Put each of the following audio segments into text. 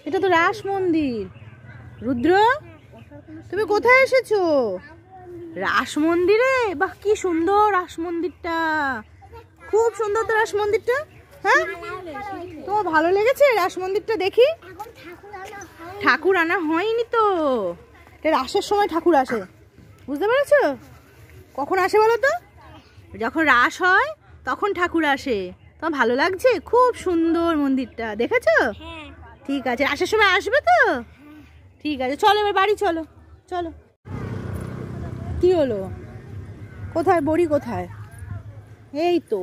এটা তো রাস মন্দির। রুদ্র, তুমি কোথায় এসেছো? রাস মন্দিরে? বাহ, কি সুন্দর রাস মন্দিরটা, খুব সুন্দর তো রাস মন্দিরটা। হ্যাঁ, তোমার ভালো লেগেছে রাস মন্দিরটা? দেখি, ঠাকুর আনা হয়নি তো, রাসের সময় ঠাকুর আসে, বুঝতে পেরেছো? কখন আসে বলো তো? যখন রাস হয় তখন ঠাকুর আসে। তোমার ভালো লাগছে? খুব সুন্দর মন্দিরটা, দেখেছো? ঠিক আছে, রাসের সময় আসবে তো? ঠিক আছে, চলো এবার বাড়ি চলো। চলো। কি হলো? কোথায় বড়ি? কোথায়? এই তো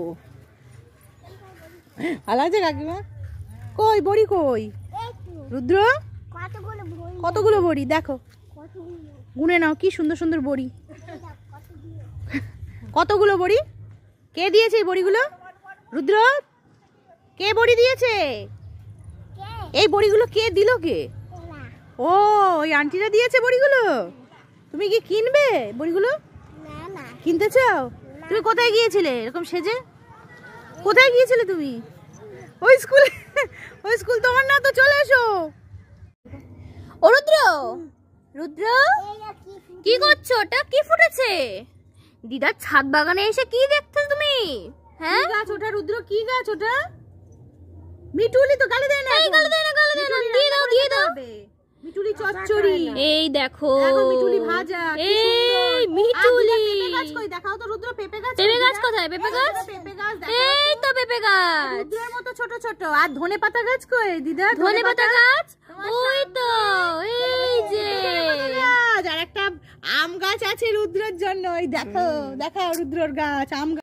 ভালো আছে কাকিমা। কই বড়ি কই? রুদ্র, কতগুলো বড়ি দেখো, গুনে নাও, কি সুন্দর সুন্দর বড়ি। কতগুলো বড়ি? কে দিয়েছে এই বড়িগুলো? রুদ্র, কে বড়ি দিয়েছে? এই বড়িগুলো কে দিল? কে? ও, ওই আন্টিরা দিয়েছে বড়িগুলো। তুমি কি কিনবে বড়িগুলো? কিনতে চাও? তুমি কোথায় গিয়েছিলে এরকম সেজে? কোথায় গিয়েছিলে তুমি? ওই স্কুলে? ওই স্কুল তোমার না তো, চলে এসো। ও রুদ্র, রুদ্র কি করছো? ওটা কি ফুটেছে? দিদার ছাদ বাগানে এসে কি দেখছো তুমি? হ্যাঁ, গাছ ওটা রুদ্র? কি গাছ ওটা? মিটুলি তো, গালে দেয় না, গালে দেয় না, গালে দেয় না, দিয়ে দাও, দিয়ে দাও। মিটুলি চচ্চড়ি, এই দেখো, মিটুলি ভাজা, এই মিটুলি। পেঁপে গাছ কই? দেখাও তো রুদ্র, পেঁপে গাছ। পেঁপে গাছ কোথায়? পেঁপে গাছ, পেঁপে গাছ, এই তো পেঁপে গাছ, রুদ্রের মতো ছোট ছোট। আর ধনে পাতা গাছ কই দিদা? ধনে পাতা গাছ ওই তো, এই যে গাছ। আর একটা আম গাছ আছে রুদ্রের জন্য, ওই দেখো, দেখাও রুদ্রর গাছ, আম গাছ।